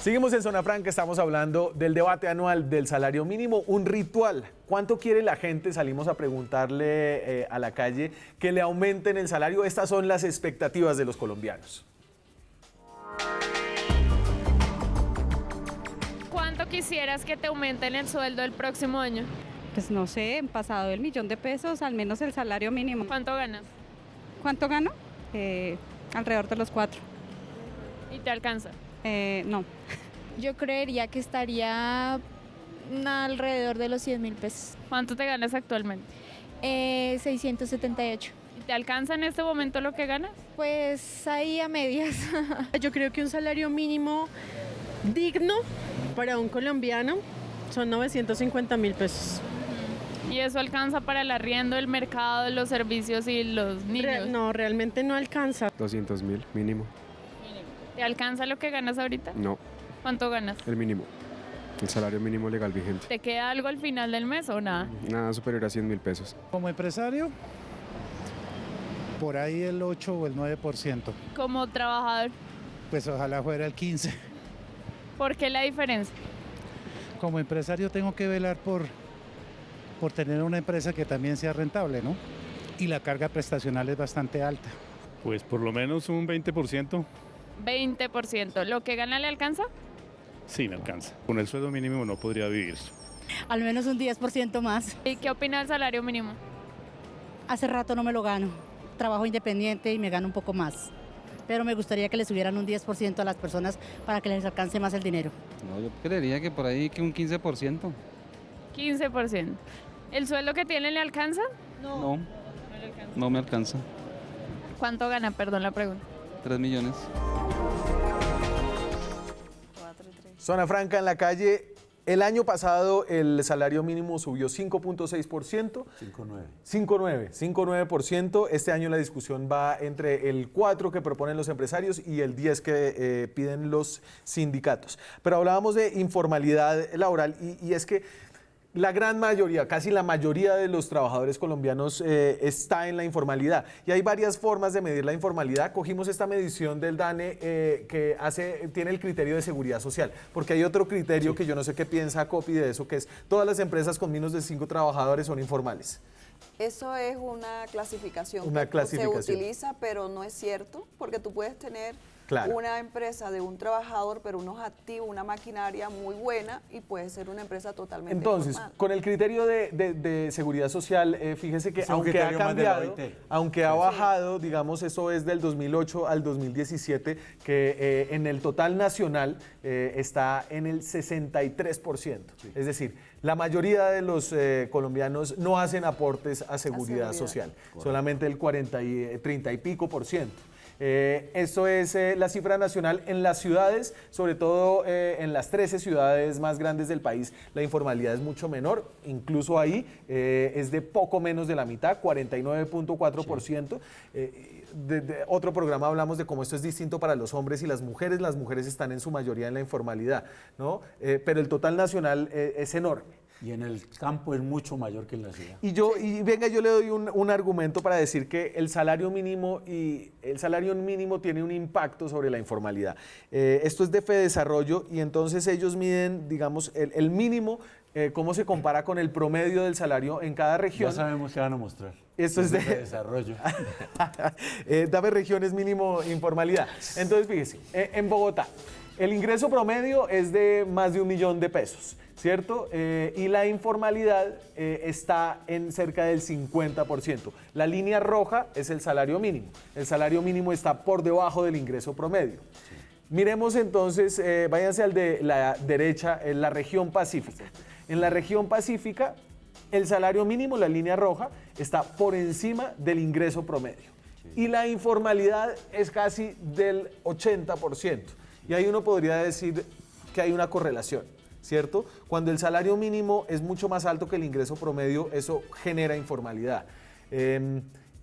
Seguimos en Zona Franca, estamos hablando del debate anual del salario mínimo, un ritual. ¿Cuánto quiere la gente? Salimos a preguntarle a la calle que le aumenten el salario. Estas son las expectativas de los colombianos. ¿Cuánto quisieras que te aumenten el sueldo el próximo año? Pues no sé, en pasado el $1.000.000, al menos el salario mínimo. ¿Cuánto ganas? ¿Cuánto gano? Alrededor de los 4. ¿Y te alcanza? No. Yo creería que estaría alrededor de los 100.000 pesos. ¿Cuánto te ganas actualmente? 678. ¿Y te alcanza en este momento lo que ganas? Pues ahí a medias. Yo creo que un salario mínimo digno para un colombiano son 950.000 pesos. ¿Y eso alcanza para el arriendo, el mercado, los servicios y los niños? No, realmente no alcanza. 200.000 mínimo. ¿Te alcanza lo que ganas ahorita? No, ¿Cuánto ganas? el mínimo. El salario mínimo legal vigente. ¿Te queda algo al final del mes o nada? Nada superior a 100.000 pesos. Como empresario, por ahí el 8 o el 9%. Como trabajador, Pues ojalá fuera el 15%. ¿por qué la diferencia? Como empresario tengo que velar por tener una empresa que también sea rentable, ¿no? Y la carga prestacional es bastante alta. Pues por lo menos un 20%. 20%. ¿Lo que gana le alcanza? Sí, me alcanza. Con el sueldo mínimo no podría vivir. Al menos un 10% más. ¿Y qué opina del salario mínimo? Hace rato no me lo gano. Trabajo independiente y me gano un poco más. Pero me gustaría que le subieran un 10% a las personas para que les alcance más el dinero. No, yo creería que por ahí que un 15%. 15%. ¿El sueldo que tiene le alcanza? No, no me alcanza. ¿Cuánto gana? Perdón la pregunta. 3 millones. Zona Franca en la calle. El año pasado el salario mínimo subió 5.6%. 5.9%. Este año la discusión va entre el 4 que proponen los empresarios y el 10 que piden los sindicatos. Pero hablábamos de informalidad laboral y es que la gran mayoría, casi la mayoría de los trabajadores colombianos está en la informalidad. Y hay varias formas de medir la informalidad. Cogimos esta medición del DANE que tiene el criterio de seguridad social, porque hay otro criterio que yo no sé qué piensa Copi de eso, que es todas las empresas con menos de 5 trabajadores son informales. Eso es una clasificación Una que clasificación. se utiliza, pero no es cierto, porque tú puedes tener Claro. una empresa de un trabajador, pero unos activos, una maquinaria muy buena y puede ser una empresa totalmente Entonces, formal. con el criterio de seguridad social, fíjese que Es un aunque ha criterio más de la cambiado, OIT. aunque ha bajado, digamos, eso es del 2008 al 2017, que en el total nacional está en el 63%. Es decir, la mayoría de los colombianos no hacen aportes a seguridad social, solamente el 30 y pico por ciento. Eso es la cifra nacional. En las ciudades, sobre todo en las 13 ciudades más grandes del país, la informalidad es mucho menor, incluso ahí es de poco menos de la mitad, 49.4%. De otro programa hablamos de cómo esto es distinto para los hombres y las mujeres están en su mayoría en la informalidad, ¿no? Pero el total nacional es enorme. Y en el campo es mucho mayor que en la ciudad. Y venga, yo le doy un argumento para decir que el salario mínimo tiene un impacto sobre la informalidad. Esto es de Fedesarrollo y entonces ellos miden, digamos, el mínimo, cómo se compara con el promedio del salario en cada región. Ya sabemos qué van a mostrar. Esto es de desarrollo. Dame regiones mínimo informalidad. Entonces, fíjese, en Bogotá, el ingreso promedio es de más de 1 millón de pesos, ¿cierto? Y la informalidad está en cerca del 50%. La línea roja es el salario mínimo. El salario mínimo está por debajo del ingreso promedio. Miremos entonces, váyanse al de la derecha, en la región pacífica. En la región pacífica, el salario mínimo, la línea roja, está por encima del ingreso promedio. Y la informalidad es casi del 80%. Y ahí uno podría decir que hay una correlación, ¿cierto? Cuando el salario mínimo es mucho más alto que el ingreso promedio, eso genera informalidad.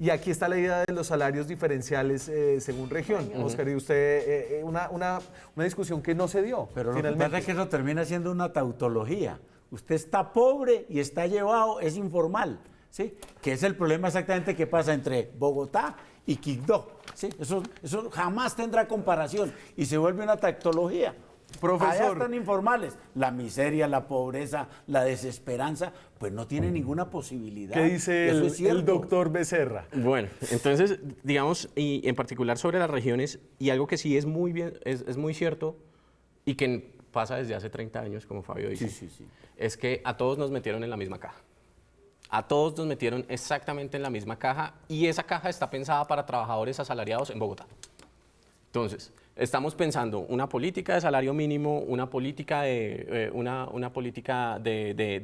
Y aquí está la idea de los salarios diferenciales según región. Oscar, y usted, una discusión que no se dio. Pero lo que finalmente. pasa es que eso termina siendo una tautología. Usted está pobre y está llevado, es informal, ¿sí? Que es el problema exactamente que pasa entre Bogotá y Quibdó, ¿sí? Eso jamás tendrá comparación y se vuelve una tautología. Profesor. Allá están informales. La miseria, la pobreza, la desesperanza, pues no tienen ninguna posibilidad. ¿Qué dice Eso es el cierto. doctor Becerra? Bueno, entonces, digamos, y en particular sobre las regiones, y algo que sí es muy bien, es muy cierto, y que pasa desde hace 30 años, como Fabio dice, Sí. es que a todos nos metieron en la misma caja. A todos nos metieron exactamente en la misma caja, y esa caja está pensada para trabajadores asalariados en Bogotá. Entonces, estamos pensando una política de salario mínimo, una política de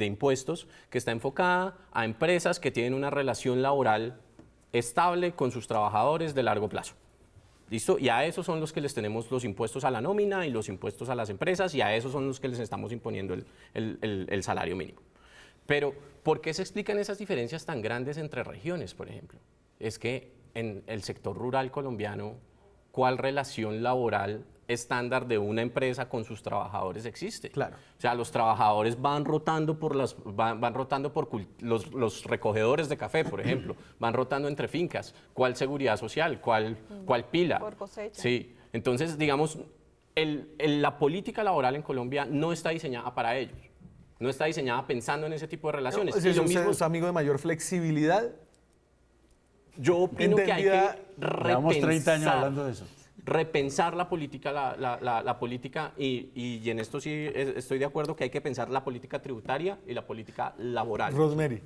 impuestos que está enfocada a empresas que tienen una relación laboral estable con sus trabajadores de largo plazo. ¿Listo? Y a esos son los que les tenemos los impuestos a la nómina y los impuestos a las empresas, y a esos son los que les estamos imponiendo el salario mínimo. Pero, ¿por qué se explican esas diferencias tan grandes entre regiones, por ejemplo? Es que en el sector rural colombiano, ¿cuál relación laboral estándar de una empresa con sus trabajadores existe? Claro. O sea, los trabajadores van rotando por los recogedores de café, por ejemplo, van rotando entre fincas. ¿Cuál seguridad social? ¿Cuál pila? Por cosecha. Sí. Entonces, digamos, la política laboral en Colombia no está diseñada para ellos. No está diseñada pensando en ese tipo de relaciones. ¿Es Y lo usted mismo, es amigo de mayor flexibilidad? yo opino que hay que Llevamos 30 años repensar- hablando de eso. repensar la política, la política y en esto sí estoy de acuerdo que hay que pensar la política tributaria y la política laboral. Rosemary.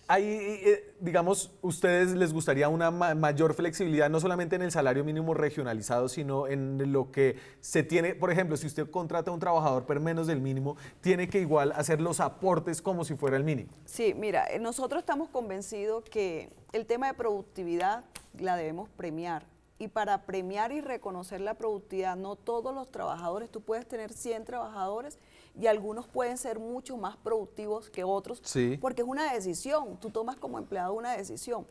Ahí, digamos, ¿ustedes les gustaría una mayor flexibilidad, no solamente en el salario mínimo regionalizado, sino en lo que se tiene? Por ejemplo, si usted contrata a un trabajador por menos del mínimo, tiene que igual hacer los aportes como si fuera el mínimo. Sí, mira, nosotros estamos convencidos que el tema de productividad la debemos premiar. Y para premiar y reconocer la productividad, no todos los trabajadores, tú puedes tener 100 trabajadores y algunos pueden ser mucho más productivos que otros, Sí. porque es una decisión, tú tomas como empleado una decisión.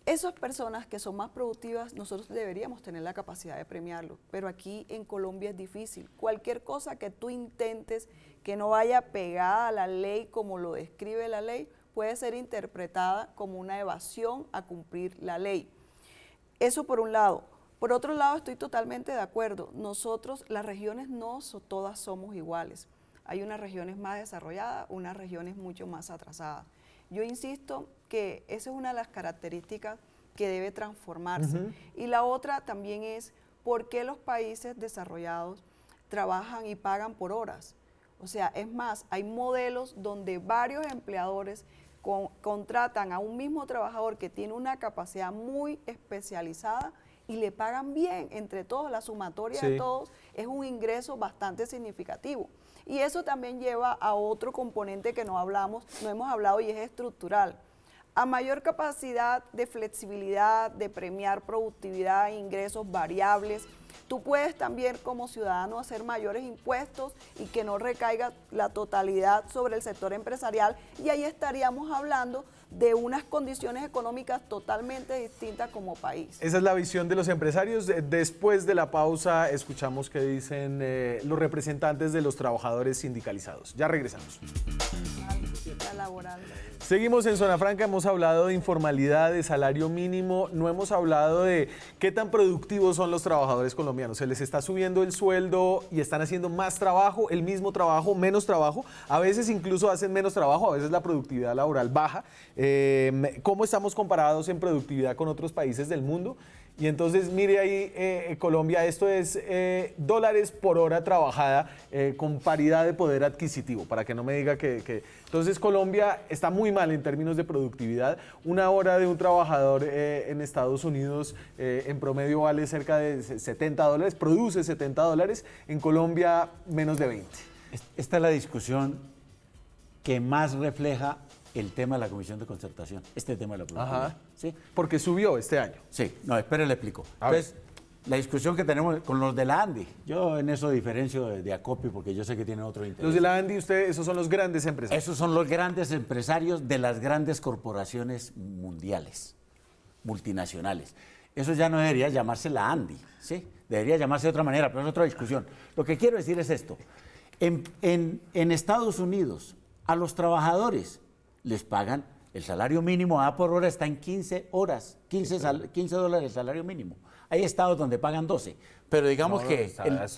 Esas personas que son más productivas, nosotros deberíamos tener la capacidad de premiarlo, pero aquí en Colombia es difícil. Cualquier cosa que tú intentes que no vaya pegada a la ley como lo describe la ley, puede ser interpretada como una evasión a cumplir la ley. Eso por un lado. Por otro lado, estoy totalmente de acuerdo. Nosotros, las regiones no todas somos iguales. Hay unas regiones más desarrolladas, unas regiones mucho más atrasadas. Yo insisto que esa es una de las características que debe transformarse. Y la otra también es por qué los países desarrollados trabajan y pagan por horas. O sea, es más, hay modelos donde varios empleadores contratan a un mismo trabajador que tiene una capacidad muy especializada y le pagan bien entre todos, la sumatoria de todos es un ingreso bastante significativo. Y eso también lleva a otro componente que no hemos hablado y es estructural. A mayor capacidad de flexibilidad, de premiar productividad, ingresos variables, tú puedes también como ciudadano hacer mayores impuestos y que no recaiga la totalidad sobre el sector empresarial, y ahí estaríamos hablando de unas condiciones económicas totalmente distintas como país. Esa es la visión de los empresarios. Después de la pausa escuchamos qué dicen los representantes de los trabajadores sindicalizados. Ya regresamos. Laboral. Seguimos en Zona Franca, hemos hablado de informalidad, de salario mínimo, no hemos hablado de qué tan productivos son los trabajadores colombianos. ¿Se les está subiendo el sueldo y están haciendo más trabajo, el mismo trabajo, menos trabajo? A veces incluso hacen menos trabajo, a veces la productividad laboral baja. ¿Cómo estamos comparados en productividad con otros países del mundo? Y entonces, mire ahí, Colombia, esto es dólares por hora trabajada con paridad de poder adquisitivo, para que no me diga que... Entonces, Colombia está muy mal en términos de productividad. Una hora de un trabajador en Estados Unidos en promedio vale cerca de $70, produce $70. En Colombia, menos de 20. Esta es la discusión que más refleja el tema de la Comisión de Concertación, este tema de la productividad. Ajá. ¿Sí? Porque subió este año. Sí, no, espere, le explico. A ver. Entonces, la discusión que tenemos con los de la ANDI, yo en eso diferencio de ACOPI porque yo sé que tienen otro interés. Los de la ANDI, esos son los grandes empresarios. Esos son los grandes empresarios de las grandes corporaciones mundiales, multinacionales. Eso ya no debería llamarse la ANDI, ¿sí? Debería llamarse de otra manera, pero es otra discusión. Lo que quiero decir es esto. En Estados Unidos, a los trabajadores les pagan El salario mínimo A por hora está en 15 horas, 15 dólares el salario mínimo. Hay estados donde pagan 12, pero digamos que...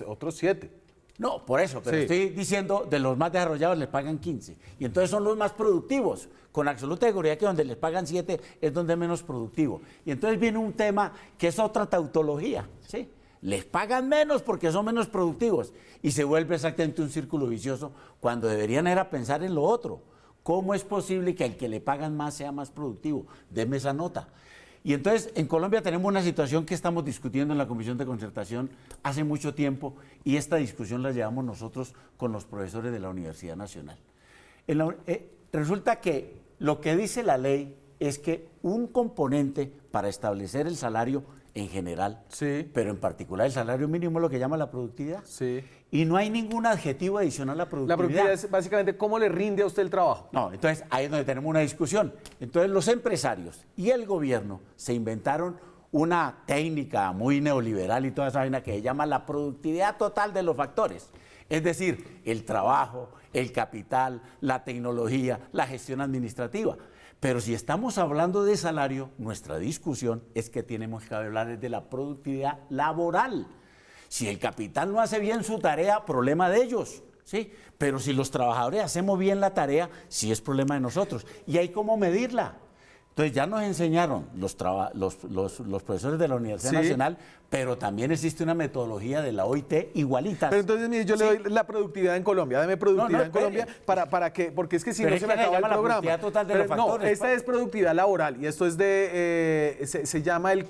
Otros 7. No, por eso, pero estoy diciendo de los más desarrollados les pagan 15. Y entonces son los más productivos. Con absoluta seguridad que donde les pagan 7 es donde es menos productivo. Y entonces viene un tema que es otra tautología, ¿sí? Les pagan menos porque son menos productivos. Y se vuelve exactamente un círculo vicioso cuando deberían era pensar en lo otro. ¿Cómo es posible que al que le pagan más sea más productivo? Deme esa nota. Y entonces en Colombia tenemos una situación que estamos discutiendo en la Comisión de Concertación hace mucho tiempo y esta discusión la llevamos nosotros con los profesores de la Universidad Nacional. Resulta que lo que dice la ley es que un componente para establecer el salario en general, pero en particular el salario mínimo es lo que llama la productividad. Y no hay ningún adjetivo adicional a la productividad. La productividad es básicamente cómo le rinde a usted el trabajo. No, entonces ahí es donde tenemos una discusión. Entonces los empresarios y el gobierno se inventaron una técnica muy neoliberal y toda esa vaina que se llama la productividad total de los factores. Es decir, el trabajo, el capital, la tecnología, la gestión administrativa. Pero si estamos hablando de salario, nuestra discusión es que tenemos que hablar de la productividad laboral. Si el capital no hace bien su tarea, problema de ellos, ¿sí? Pero si los trabajadores hacemos bien la tarea, sí es problema de nosotros. Y hay cómo medirla. Entonces ya nos enseñaron los profesores de la Universidad Nacional, pero también existe una metodología de la OIT igualita. Pero entonces, mire, yo le doy la productividad en Colombia, deme productividad en Colombia para que, porque es que si no se me acaba el programa. Total de los factores, no, esta es productividad laboral y esto es de, se llama el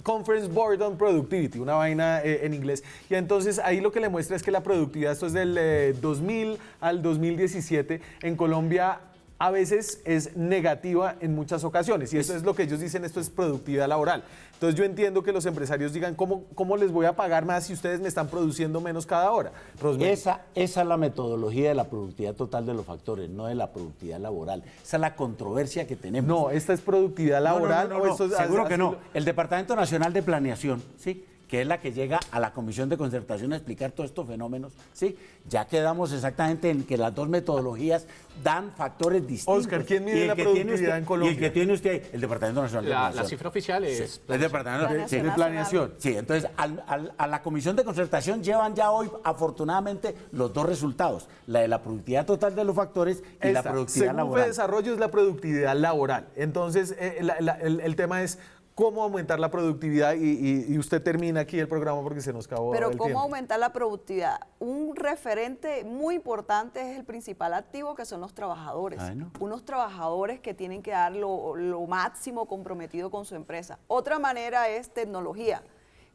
Conference Board on Productivity, una vaina en inglés. Y entonces ahí lo que le muestra es que la productividad, esto es del 2000 al 2017, en Colombia a veces es negativa en muchas ocasiones. Y eso es lo que ellos dicen, esto es productividad laboral. Entonces yo entiendo que los empresarios digan, ¿cómo les voy a pagar más si ustedes me están produciendo menos cada hora? Esa es la metodología de la productividad total de los factores, no de la productividad laboral. Esa es la controversia que tenemos. No, esta es productividad laboral. No, seguro que no. El Departamento Nacional de Planeación, ¿sí?, que es la que llega a la Comisión de Concertación a explicar todos estos fenómenos, ¿sí? Ya quedamos exactamente en que las dos metodologías dan factores distintos. Oscar, ¿quién mide la productividad en Colombia? Y el que tiene usted ahí, el Departamento Nacional de Planeación. La cifra oficial es... El Departamento de Planeación. Sí, entonces a la Comisión de Concertación llevan ya hoy, afortunadamente, los dos resultados, la de la productividad total de los factores y la productividad laboral. Según Desarrollo es la productividad laboral. Entonces, el tema es cómo aumentar la productividad y usted termina aquí el programa porque se nos acabó el tiempo. Pero cómo aumentar la productividad. Un referente muy importante es el principal activo, que son los trabajadores. Unos trabajadores que tienen que dar lo máximo comprometido con su empresa. Otra manera es tecnología.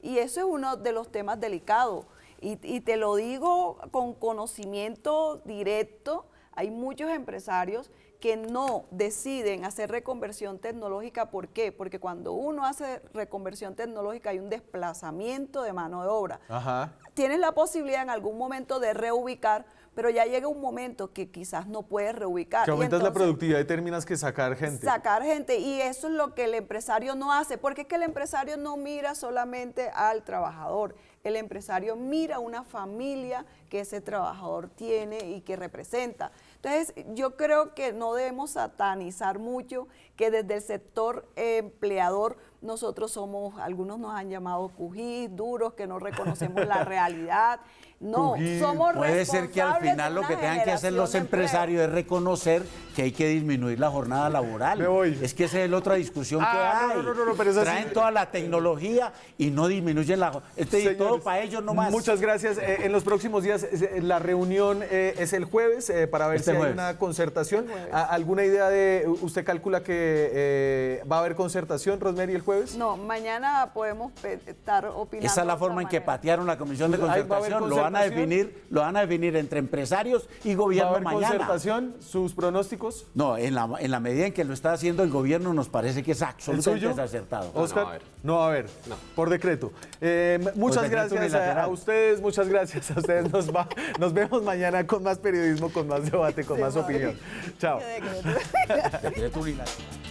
Y eso es uno de los temas delicados. Y te lo digo con conocimiento directo. Hay muchos empresarios que no deciden hacer reconversión tecnológica. ¿Por qué? Porque cuando uno hace reconversión tecnológica hay un desplazamiento de mano de obra. Tienes la posibilidad en algún momento de reubicar, pero ya llega un momento que quizás no puedes reubicar. Que aumentas la productividad y terminas que sacar gente. Sacar gente, y eso es lo que el empresario no hace, porque es que el empresario no mira solamente al trabajador, el empresario mira una familia que ese trabajador tiene y que representa. Entonces, yo creo que no debemos satanizar mucho que desde el sector empleador nosotros somos, algunos nos han llamado cujís, duros, que no reconocemos la realidad. No, somos responsables. Puede ser que al final lo que tengan que hacer los empresarios es reconocer que hay que disminuir la jornada laboral. Me voy. Es que esa es la otra discusión que hay. No, pero traen toda la tecnología y no disminuyen la jornada. Y todo para ellos nomás. Muchas gracias. En los próximos días, la reunión es el jueves para ver si hay una concertación. ¿Alguna idea de, usted calcula que va a haber concertación, Rosemary, el jueves? No, mañana podemos estar opinando. Esa es la forma en que patearon la Comisión de Concertación. Lo van a definir entre empresarios y gobierno mañana. ¿Va a haber concertación? ¿Sus pronósticos? No, en la medida en que lo está haciendo el gobierno nos parece que es absolutamente desacertado. Oscar, no va a haber. Por decreto. Muchas gracias a ustedes, muchas gracias a ustedes. Nos vemos mañana con más periodismo, con más debate, con más opinión. Chao. Decreto unilateral.